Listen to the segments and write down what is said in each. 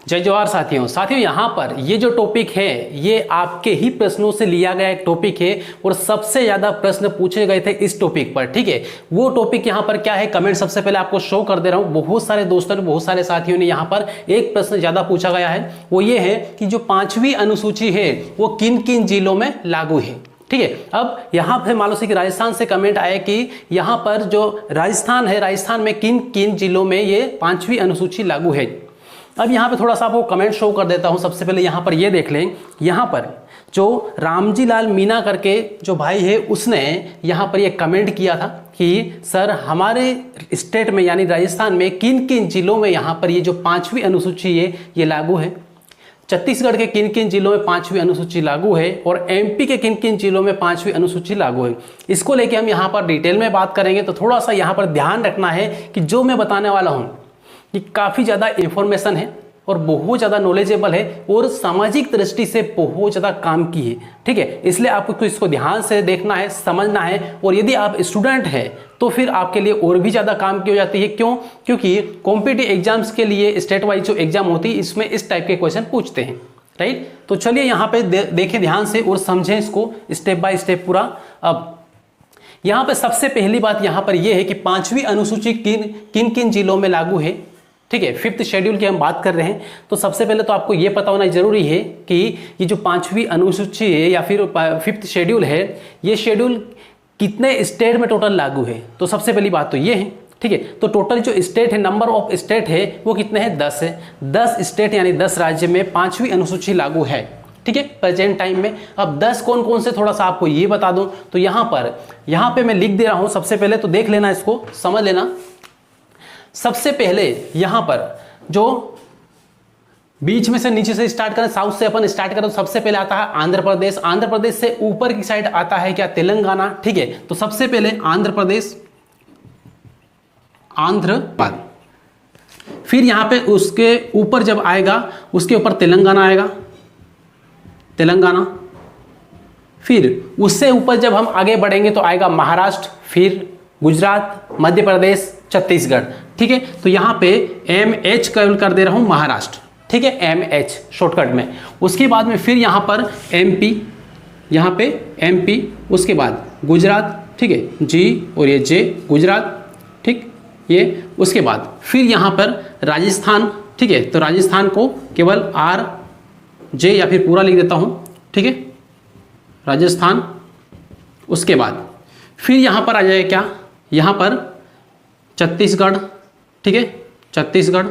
जय जवाहर साथियों यहाँ पर ये जो टॉपिक है ये आपके ही प्रश्नों से लिया गया एक टॉपिक है और सबसे ज्यादा प्रश्न पूछे गए थे इस टॉपिक पर। ठीक है, वो टॉपिक यहाँ पर क्या है, कमेंट सबसे पहले आपको शो कर दे रहा हूँ। बहुत सारे दोस्तों ने, बहुत सारे साथियों ने यहाँ पर एक प्रश्न ज्यादा पूछा गया है, वो ये है कि जो 5वीं अनुसूची है वो किन किन जिलों में लागू है। ठीक है, अब यहाँ पे मान लो कि राजस्थान से कमेंट आया कि यहाँ पर जो राजस्थान है, राजस्थान में किन किन जिलों में ये 5वीं अनुसूची लागू है। अब यहाँ पे थोड़ा सा आपको कमेंट शो कर देता हूँ। सबसे पहले यहाँ पर ये देख लें, यहाँ पर जो रामजी लाल मीना करके जो भाई है उसने यहाँ पर ये कमेंट किया था कि सर हमारे स्टेट में यानी राजस्थान में किन किन जिलों में यहाँ पर ये जो 5वीं अनुसूची है ये लागू है। छत्तीसगढ़ के किन किन जिलों में 5वीं अनुसूची लागू है और एमपी के किन किन जिलों में 5वीं अनुसूची लागू है। इसको लेके हम यहाँ पर डिटेल में बात करेंगे। तो थोड़ा सा यहाँ पर ध्यान रखना है कि जो मैं बताने वाला हूँ ये काफ़ी ज़्यादा इंफॉर्मेशन है और बहुत ज़्यादा नॉलेजेबल है और सामाजिक दृष्टि से बहुत ज़्यादा काम की है। ठीक है, इसलिए आपको इसको ध्यान से देखना है, समझना है। और यदि आप स्टूडेंट हैं तो फिर आपके लिए और भी ज़्यादा काम की हो जाती है। क्यों? क्योंकि कॉम्पिटिटिव एग्जाम्स के लिए स्टेट वाइज जो एग्जाम होती है इसमें इस टाइप के क्वेश्चन पूछते हैं। राइट, तो चलिए यहाँ पे देखें ध्यान से और समझें इसको स्टेप बाय स्टेप पूरा। अब यहाँ पे सबसे पहली बात यहाँ पर यह है कि 5वीं अनुसूची किन किन जिलों में लागू है। ठीक है, 5th शेड्यूल की हम बात कर रहे हैं। तो सबसे पहले तो आपको ये पता होना जरूरी है कि ये जो 5वीं अनुसूची है या फिर 5th शेड्यूल है, ये शेड्यूल कितने स्टेट में टोटल लागू है। तो सबसे पहली बात तो ये है। ठीक है, तो टोटल जो स्टेट है, नंबर ऑफ स्टेट है वो कितने हैं, 10 है। 10 स्टेट यानी 10 राज्य में 5वीं अनुसूची लागू है। ठीक है, प्रेजेंट टाइम में। अब 10 कौन कौन से, थोड़ा सा आपको ये बता दूं तो यहाँ पे मैं लिख दे रहा हूं। सबसे पहले तो देख लेना, इसको समझ लेना। सबसे पहले यहां पर जो बीच में से नीचे से स्टार्ट करें, साउथ से अपन स्टार्ट करें, तो सबसे पहले आता है आंध्र प्रदेश। आंध्र प्रदेश से ऊपर की साइड आता है क्या, तेलंगाना। ठीक है, तो सबसे पहले आंध्र प्रदेश, फिर यहां पे उसके ऊपर जब आएगा उसके ऊपर तेलंगाना आएगा, तेलंगाना। फिर उससे ऊपर जब हम आगे बढ़ेंगे तो आएगा महाराष्ट्र, फिर गुजरात, मध्य प्रदेश, छत्तीसगढ़। ठीक है, तो यहां पे MH कर दे रहा हूं महाराष्ट्र। ठीक है, MH शॉर्टकट में। उसके बाद में फिर यहां पर MP, यहां पे MP, उसके बाद गुजरात। ठीक है, G और ये J गुजरात। ठीक, ये उसके बाद फिर यहां पर राजस्थान। ठीक है, तो राजस्थान को केवल RJ या फिर पूरा लिख देता हूं। ठीक है, राजस्थान। उसके बाद फिर यहां पर आ जाएगा क्या, यहां पर छत्तीसगढ़। ठीक है, छत्तीसगढ़।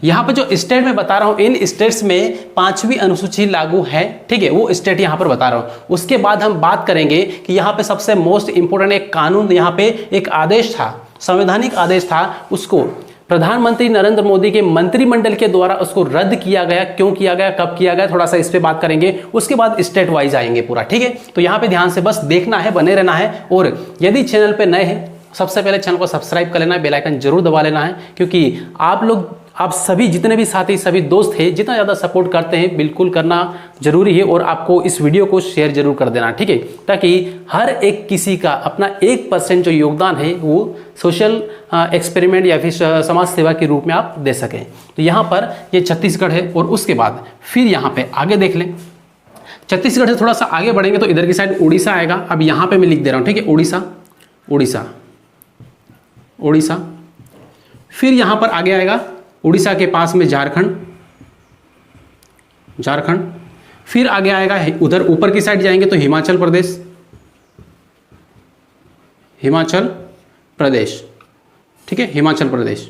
यहां पर जो स्टेट में बता रहा हूं, इन स्टेट्स में 5वीं अनुसूची लागू है। ठीक है, वो स्टेट यहां पर बता रहा हूं। उसके बाद हम बात करेंगे कि यहां पे सबसे मोस्ट इंपोर्टेंट एक कानून, यहां पे एक आदेश था, संवैधानिक आदेश था, उसको प्रधानमंत्री नरेंद्र मोदी के मंत्रिमंडल के द्वारा उसको रद्द किया गया। क्यों किया गया, कब किया गया, थोड़ा सा इस पे बात करेंगे। उसके बाद स्टेट वाइज आएंगे पूरा। ठीक है, तो यहां पे ध्यान से बस देखना है, बने रहना है। और यदि चैनल पे नए हैं सबसे पहले चैनल को सब्सक्राइब कर लेना है, बेल आइकन जरूर दबा लेना है, क्योंकि आप सभी जितने भी साथी, सभी दोस्त हैं, जितना ज़्यादा सपोर्ट करते हैं बिल्कुल करना जरूरी है। और आपको इस वीडियो को शेयर जरूर कर देना। ठीक है, ताकि हर एक किसी का अपना 1% जो योगदान है वो सोशल एक्सपेरिमेंट या फिर समाज सेवा के रूप में आप दे सकें। तो यहाँ पर ये छत्तीसगढ़ है और उसके बाद फिर यहाँ पे आगे देख लें। छत्तीसगढ़ से थोड़ा सा आगे बढ़ेंगे तो इधर की साइड उड़ीसा आएगा। अब यहाँ पे मैं लिख दे रहा हूँ। ठीक है, उड़ीसा, उड़ीसा, उड़ीसा। फिर यहां पर आगे आएगा उड़ीसा के पास में झारखंड, झारखंड। फिर आगे आएगा उधर ऊपर की साइड जाएंगे तो हिमाचल प्रदेश, हिमाचल प्रदेश। ठीक है, हिमाचल प्रदेश,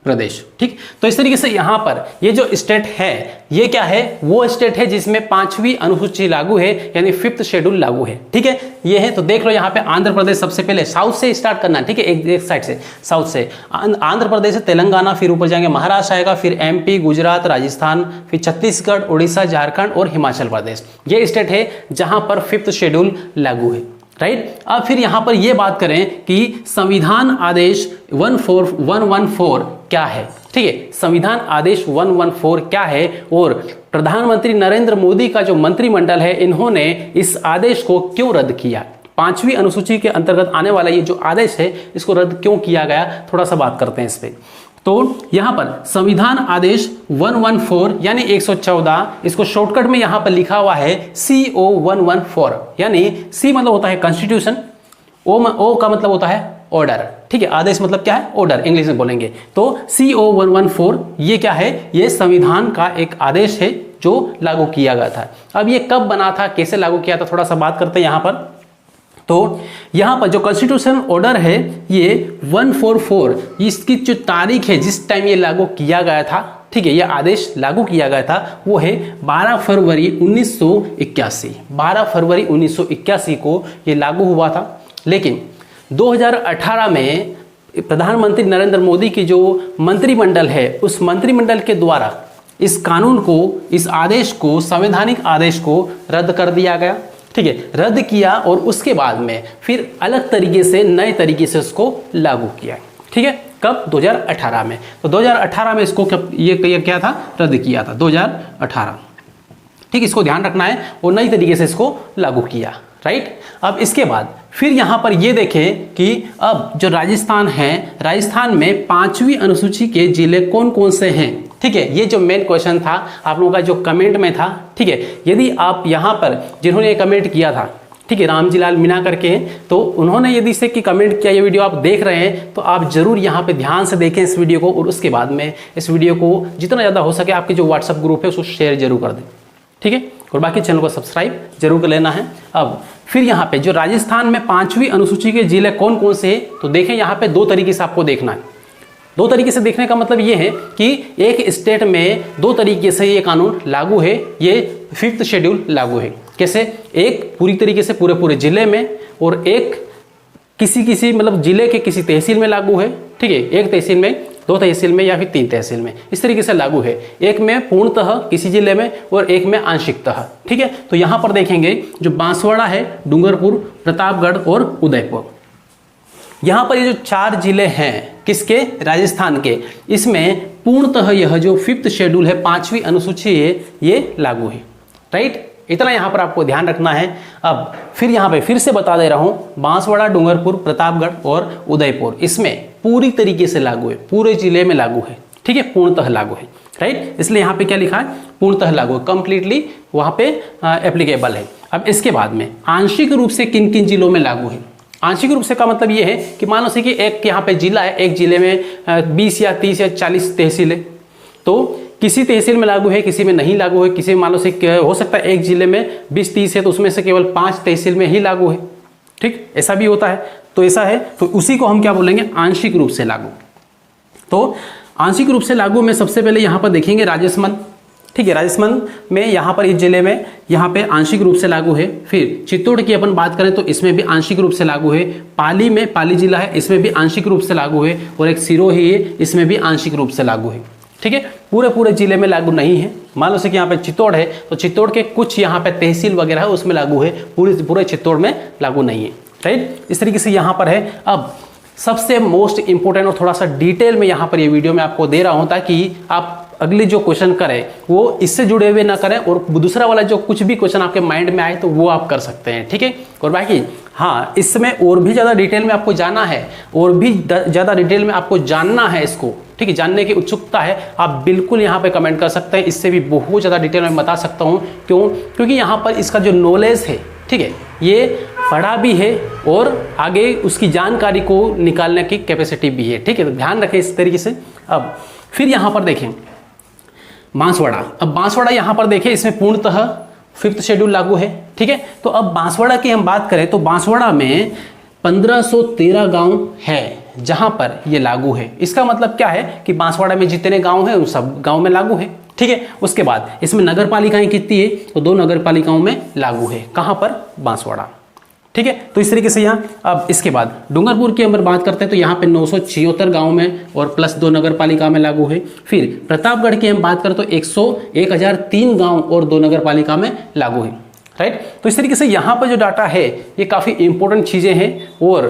प्रदेश। ठीक, तो इस तरीके से यहां पर ये जो स्टेट है ये क्या है, वो स्टेट है जिसमें 5वीं अनुसूची लागू है, यानी 5th शेड्यूल लागू है। ठीक है, ये है। तो देख लो यहाँ पे आंध्र प्रदेश सबसे पहले, साउथ से स्टार्ट करना। ठीक है, एक साइड से, साउथ से आंध्र प्रदेश से तेलंगाना, फिर ऊपर जाएंगे महाराष्ट्र आएगा, फिर MP, गुजरात, राजस्थान, फिर छत्तीसगढ़, उड़ीसा, झारखंड और हिमाचल प्रदेश। ये स्टेट है जहां पर 5th शेड्यूल लागू है। राइट, अब फिर यहां पर यह बात करें कि संविधान आदेश 114 क्या है। ठीक है, संविधान आदेश 114 क्या है और प्रधानमंत्री नरेंद्र मोदी का जो मंत्रिमंडल है इन्होंने इस आदेश को क्यों रद्द किया। 5वीं अनुसूची के अंतर्गत आने वाला ये जो आदेश है इसको रद्द क्यों किया गया, थोड़ा सा बात करते हैं इस पे। तो यहां पर संविधान आदेश 114 यानी 114, इसको शॉर्टकट में यहां पर लिखा हुआ है CO 114, यानी C मतलब होता है कॉन्स्टिट्यूशन, O का मतलब होता है ऑर्डर, ठीक है। आदेश मतलब क्या है? ऑर्डर, इंग्लिश में बोलेंगे तो CO 114 ये क्या है? ये संविधान का एक आदेश है जो लागू किया गया था। अब ये कब बना था, कैसे लागू किया था, थोड़ा सा बात करते हैं यहाँ पर। तो यहाँ पर जो कॉन्स्टिट्यूशन ऑर्डर है ये 144, इसकी जो तारीख है जिस टाइम ये लागू किया गया था, ठीक है, ये आदेश लागू किया गया था, वो है 12 फरवरी 1981। 12 फरवरी 1981 को ये लागू हुआ था। लेकिन 2018 में प्रधानमंत्री नरेंद्र मोदी की जो मंत्रिमंडल है, उस मंत्रिमंडल के द्वारा इस कानून को, इस आदेश को, संवैधानिक आदेश को रद्द कर दिया गया, ठीक है, रद्द किया और उसके बाद में फिर अलग तरीके से, नए तरीके से उसको लागू किया, ठीक है। कब? 2018 में। तो 2018 में इसको ये क्या था? रद्द किया था 2018, ठीक, इसको ध्यान रखना है, और नई तरीके से इसको लागू किया, राइट। अब इसके बाद फिर यहाँ पर ये देखें कि अब जो राजस्थान है, राजस्थान में 5वीं अनुसूची के जिले कौन कौन से हैं, ठीक है। ये जो मेन क्वेश्चन था आप लोगों का जो कमेंट में था, ठीक है। यदि आप यहाँ पर जिन्होंने ये कमेंट किया था, ठीक है, रामजी लाल मीणा करके, तो उन्होंने यदि से कि कमेंट किया, ये वीडियो आप देख रहे हैं तो आप जरूर यहाँ पे ध्यान से देखें इस वीडियो को, और उसके बाद में इस वीडियो को जितना ज़्यादा हो सके आपके जो व्हाट्सअप ग्रुप है उसको शेयर जरूर कर दें, ठीक है, और बाकी चैनल को सब्सक्राइब जरूर कर लेना है। अब फिर यहाँ पे जो राजस्थान में 5वीं अनुसूची के जिले कौन कौन से हैं, तो देखें यहाँ पे 2 तरीके से आपको देखना है। 2 तरीके से देखने का मतलब ये है कि एक स्टेट में 2 तरीके से ये कानून लागू है, ये 5th शेड्यूल लागू है। कैसे? एक पूरी तरीके से पूरे जिले में, और एक किसी मतलब जिले के किसी तहसील में लागू है, ठीक है, एक तहसील में, 2 तहसील में, या फिर 3 तहसील में, इस तरीके से लागू है। एक में पूर्णतः किसी जिले में और एक में आंशिकतः, ठीक है। तो यहाँ पर देखेंगे जो बांसवाड़ा है, डूंगरपुर, प्रतापगढ़ और उदयपुर, यहाँ पर ये जो 4 जिले हैं किसके? राजस्थान के, इसमें पूर्णतः यह जो 5th शेड्यूल है, 5वीं अनुसूची है, ये लागू है, राइट। इतना यहाँ पर आपको ध्यान रखना है। अब फिर यहाँ पे फिर से बता दे रहा हूँ, बांसवाड़ा, डूंगरपुर, प्रतापगढ़ और उदयपुर इसमें पूरी तरीके से लागू है, पूरे जिले में लागू है, ठीक है, पूर्णतः लागू है, राइट। इसलिए यहाँ पे क्या लिखा है? पूर्णतः लागू, कंप्लीटली वहाँ पे एप्लीकेबल है। अब इसके बाद में आंशिक रूप से किन किन जिलों में लागू है? आंशिक रूप से का मतलब ये है कि मान लो से कि एक यहाँ पे जिला है, एक जिले में 20 या 30 या 40 तहसील है, तो किसी तहसील में लागू है, किसी में नहीं लागू है, किसी मान लो से हो सकता है एक जिले में 20-30 है तो उसमें से केवल 5 तहसील में ही लागू है, ठीक, ऐसा भी होता है। तो ऐसा है, तो उसी को हम क्या बोलेंगे? आंशिक रूप से लागू। तो आंशिक रूप से लागू में सबसे पहले यहाँ पर देखेंगे राजसमंद, ठीक है, राजसमंद में यहाँ पर इस जिले में यहाँ पे आंशिक रूप से लागू है। फिर चित्तौड़ की अपन बात करें तो इसमें भी आंशिक रूप से लागू है। पाली में, पाली जिला है, इसमें भी आंशिक रूप से लागू है, और एक सिरोही है, इसमें भी आंशिक रूप से लागू है, ठीक है। पूरे जिले में लागू नहीं है। मान लो से कि यहाँ पे चित्तौड़ है तो चित्तौड़ के कुछ यहाँ पे तहसील वगैरह है उसमें लागू है, पूरे चित्तौड़ में लागू नहीं है, राइट। इस तरीके से यहाँ पर है। अब सबसे मोस्ट इंपोर्टेंट और थोड़ा सा डिटेल में यहाँ पर ये वीडियो में आपको दे रहा हूँ ताकि आप अगले जो क्वेश्चन करें वो इससे जुड़े हुए ना करें, और दूसरा वाला जो कुछ भी क्वेश्चन आपके माइंड में आए तो वो आप कर सकते हैं, ठीक है। और बाकी हाँ, इसमें और भी ज़्यादा डिटेल में आपको जाना है, और भी ज़्यादा डिटेल में आपको जानना है इसको, ठीक है, जानने की उत्सुकता है, आप बिल्कुल यहाँ पे कमेंट कर सकते हैं। इससे भी बहुत ज़्यादा डिटेल में बता सकता हूँ। क्यों? क्योंकि यहाँ पर इसका जो नॉलेज है, ठीक है, ये पढ़ा भी है और आगे उसकी जानकारी को निकालने की कैपेसिटी भी है, ठीक है। तो ध्यान रखें इस तरीके से। अब फिर यहाँ पर देखें बांसवाड़ा। अब बांसवाड़ा यहाँ पर देखें, इसमें पूर्णतः 5th शेड्यूल लागू है, ठीक है। तो अब बांसवाड़ा की हम बात करें तो बांसवाड़ा में 1513 गांव है जहां पर ये लागू है। इसका मतलब क्या है कि बांसवाड़ा में जितने गांव हैं उन सब गांव में लागू है, ठीक है। उसके बाद इसमें नगर पालिकाएं कितनी है? तो 2 नगर पालिकाओं में लागू है। कहां पर? बांसवाड़ा, ठीक है। तो इस तरीके से यहाँ। अब इसके बाद डूंगरपुर की अगर बात करते हैं तो यहाँ पे 976 गांव में और प्लस 2 नगर पालिका में लागू है। फिर प्रतापगढ़ की हम बात करें तो 1003 गांव और 2 नगर पालिका में लागू है, राइट। तो इस तरीके से यहाँ पर जो डाटा है ये काफ़ी इंपॉर्टेंट चीज़ें हैं और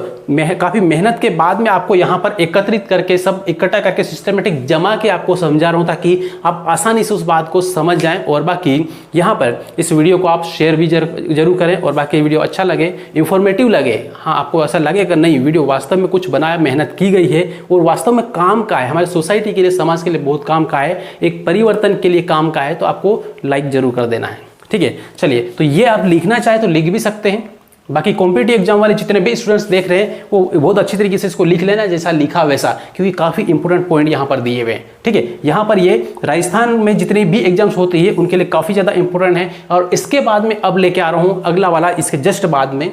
काफ़ी मेहनत के बाद में आपको यहाँ पर एकत्रित करके सब इकट्ठा करके सिस्टमेटिक जमा के आपको समझा रहा हूँ ताकि आप आसानी से उस बात को समझ जाएं। और बाकी यहाँ पर इस वीडियो को आप शेयर भी जरूर करें और बाकी वीडियो अच्छा लगे, इंफॉर्मेटिव लगे, हाँ आपको ऐसा लगे कि नहीं वीडियो वास्तव में कुछ बनाया, मेहनत की गई है और वास्तव में काम का है, हमारी सोसाइटी के लिए, समाज के लिए बहुत काम का है, एक परिवर्तन के लिए काम का है, तो आपको लाइक जरूर कर देना है। ठीक है, चलिए तो ये आप लिखना चाहे तो लिख भी सकते हैं। बाकी कॉम्पिटिटिव एग्जाम वाले जितने भी स्टूडेंट्स देख रहे हैं वो बहुत अच्छी तरीके से इसको लिख लेना जैसा लिखा वैसा, क्योंकि काफ़ी इंपॉर्टेंट पॉइंट यहाँ पर दिए हुए हैं। ठीक है, यहाँ पर ये राजस्थान में जितनी भी एग्जाम्स होती है उनके लिए काफ़ी ज़्यादा इंपॉर्टेंट है। और इसके बाद में अब लेके आ रहा हूँ अगला वाला, इसके जस्ट बाद में।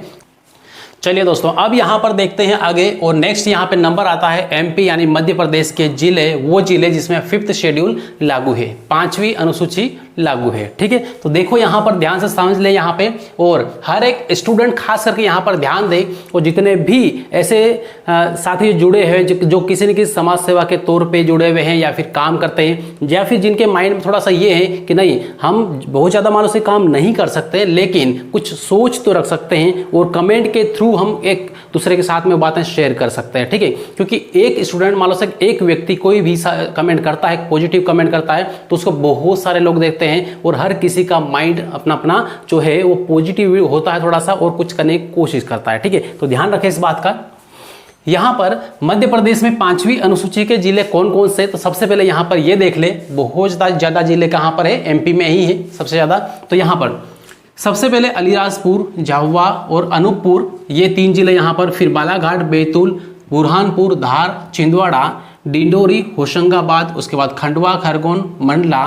चलिए दोस्तों, अब यहाँ पर देखते हैं आगे। और नेक्स्ट यहाँ पे नंबर आता है एमपी यानी मध्य प्रदेश के जिले, वो जिले जिसमें 5th शेड्यूल लागू है, 5वीं अनुसूची लागू है। ठीक है, तो देखो यहाँ पर ध्यान से समझ ले यहाँ पे, और हर एक स्टूडेंट खास करके यहाँ पर ध्यान दे, और जितने भी ऐसे साथी जुड़े हैं जो किसी न किसी समाज सेवा के तौर पे जुड़े हुए हैं या फिर काम करते हैं, या फिर जिनके माइंड में थोड़ा सा ये है कि नहीं हम बहुत ज़्यादा मानों से काम नहीं कर सकते लेकिन कुछ सोच तो रख सकते हैं और कमेंट के थ्रू हम एक दूसरे के साथ में बातें शेयर कर सकते हैं। ठीक है, क्योंकि एक स्टूडेंट मान लो से एक व्यक्ति कोई भी कमेंट करता है, पॉजिटिव कमेंट करता है, तो उसको बहुत सारे लोग देखते हैं और हर किसी का माइंड अपना अपना जो है वो पॉजिटिव होता है थोड़ा सा और कुछ करने की कोशिश करता है। ठीक है, तो ध्यान रखें इस बात का। यहाँ पर मध्य प्रदेश में 5वीं अनुसूची के जिले कौन कौन से, तो सबसे पहले यहाँ पर ये देख ले, बहुत ज़्यादा जिले कहाँ पर है, एमपी में ही है सबसे ज़्यादा। तो यहाँ पर सबसे पहले अलीराजपुर, झाबुआ और अनूपपुर, ये 3 जिले यहाँ पर। फिर बालाघाट, बैतूल, बुरहानपुर, धार, छिंदवाड़ा, डिंडोरी, होशंगाबाद, उसके बाद खंडवा, खरगोन, मंडला,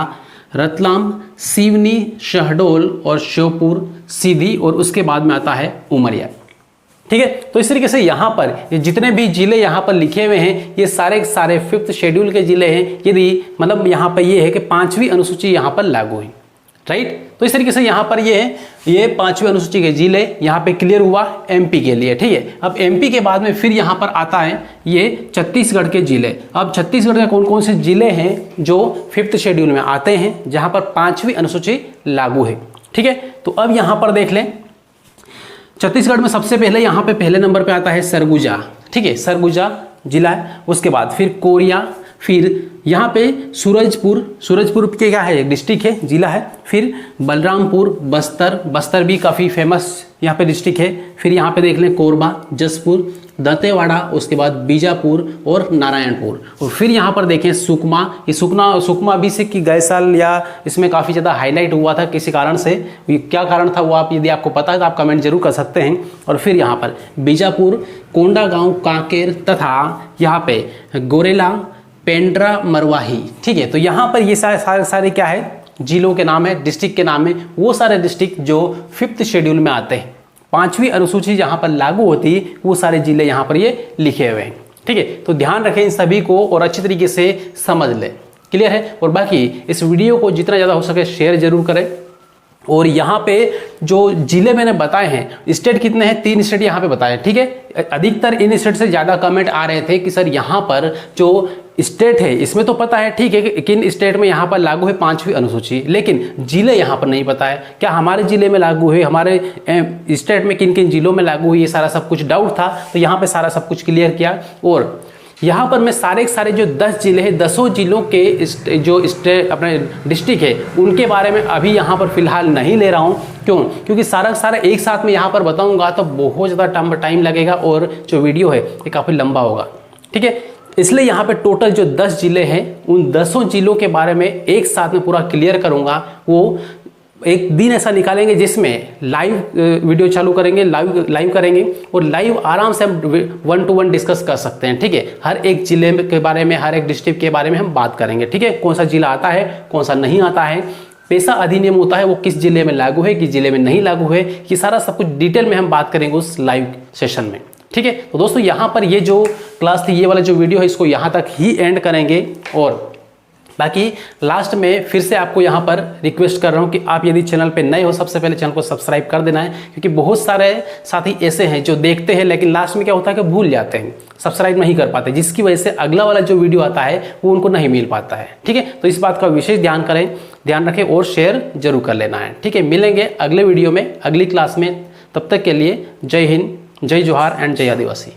रतलाम, सिवनी, शहडोल और श्योपुर, सीधी, और उसके बाद में आता है उमरिया। ठीक है, तो इस तरीके से यहाँ पर ये जितने भी जिले यहाँ पर लिखे हुए हैं ये सारे सारे 5th शेड्यूल के जिले हैं। यदि मतलब यहाँ पर ये है कि 5वीं अनुसूची यहाँ पर लागू है, राइट। तो इस तरीके से यहाँ पर ये 5वीं अनुसूची के जिले यहाँ पे क्लियर हुआ एमपी के लिए। ठीक है, अब एमपी के बाद में फिर यहाँ पर आता है ये छत्तीसगढ़ के जिले। अब छत्तीसगढ़ के कौन कौन से जिले हैं जो 5th शेड्यूल में आते हैं जहाँ पर 5वीं अनुसूची लागू है। ठीक है, तो अब यहाँ पर देख लें, छत्तीसगढ़ में सबसे पहले यहाँ पे पहले नंबर पे आता है सरगुजा। ठीक है, सरगुजा जिला है। उसके बाद फिर कोरिया, फिर यहाँ पे सूरजपुर के क्या है, डिस्ट्रिक्ट है, जिला है। फिर बलरामपुर, बस्तर भी काफ़ी फेमस यहाँ पे डिस्ट्रिक्ट है। फिर यहाँ पे देख लें कोरबा, जसपुर, दंतेवाड़ा, उसके बाद बीजापुर और नारायणपुर। और फिर यहाँ पर देखें सुकमा, ये सुकमा अभी से कि गए साल या इसमें काफ़ी ज़्यादा हाईलाइट हुआ था किसी कारण से, ये क्या कारण था वो आप यदि आपको पता है तो आप कमेंट जरूर कर सकते हैं। और फिर यहाँ पर बीजापुर, कोंडागांव, कांकेर तथा यहाँ पे गोरेला, पेंड्रा, मरवाही। ठीक है, तो यहाँ पर ये सारे क्या है, जिलों के नाम है, डिस्ट्रिक्ट के नाम है, वो सारे डिस्ट्रिक्ट जो 5th शेड्यूल में आते हैं। 5वीं अनुसूची जहाँ पर लागू होती है वो सारे जिले यहाँ पर ये लिखे हुए हैं। ठीक है, तो ध्यान रखें इन सभी को और अच्छी तरीके से समझ लें। क्लियर है, और बाकी इस वीडियो को जितना ज़्यादा हो सके शेयर जरूर करें। और यहाँ पे जो जिले मैंने बताए हैं, स्टेट कितने हैं, 3 स्टेट यहाँ पे बताए। ठीक है, अधिकतर इन स्टेट से ज़्यादा कमेंट आ रहे थे कि सर यहाँ पर जो स्टेट है इसमें तो पता है ठीक है कि किन स्टेट में यहाँ पर लागू है 5वीं अनुसूची, लेकिन जिले यहाँ पर नहीं पता है। क्या हमारे जिले में लागू है, हमारे स्टेट में किन किन जिलों में लागू है, ये सारा सब कुछ डाउट था। तो यहाँ पे सारा सब कुछ क्लियर किया। और यहाँ पर मैं सारे जो 10 जिले हैं, 10 जिलों के जो स्टेट अपने डिस्ट्रिक्ट है उनके बारे में अभी यहाँ पर फिलहाल नहीं ले रहा हूँ। क्यों? क्योंकि सारा एक साथ में यहाँ पर बताऊँगा तो बहुत ज़्यादा टाइम लगेगा और जो वीडियो है ये काफ़ी लंबा होगा। ठीक है, इसलिए यहाँ पे टोटल जो 10 जिले हैं उन 10 जिलों के बारे में एक साथ में पूरा क्लियर करूँगा। वो एक दिन ऐसा निकालेंगे जिसमें लाइव वीडियो चालू करेंगे, लाइव करेंगे और लाइव आराम से हम 1 to 1 डिस्कस कर सकते हैं। ठीक है, हर एक जिले के बारे में, हर एक डिस्ट्रिक्ट के बारे में हम बात करेंगे। ठीक है, कौन सा जिला आता है, कौन सा नहीं आता है, पैसा अधिनियम होता है वो किस जिले में लागू है, किस जिले में नहीं लागू है, ये सारा सब कुछ डिटेल में हम बात करेंगे उस लाइव सेशन में। ठीक है, तो दोस्तों यहाँ पर ये जो क्लास थी, ये वाला जो वीडियो है इसको यहाँ तक ही एंड करेंगे। और बाकी लास्ट में फिर से आपको यहाँ पर रिक्वेस्ट कर रहा हूँ कि आप यदि चैनल पे नए हो, सबसे पहले चैनल को सब्सक्राइब कर देना है, क्योंकि बहुत सारे साथी ऐसे हैं जो देखते हैं लेकिन लास्ट में क्या होता है कि भूल जाते हैं, सब्सक्राइब नहीं कर पाते, जिसकी वजह से अगला वाला जो वीडियो आता है वो उनको नहीं मिल पाता है। ठीक है, तो इस बात का विशेष ध्यान रखें और शेयर जरूर कर लेना है। ठीक है, मिलेंगे अगले वीडियो में, अगली क्लास में। तब तक के लिए जय हिंद, जय जोहार एंड जय आदिवासी।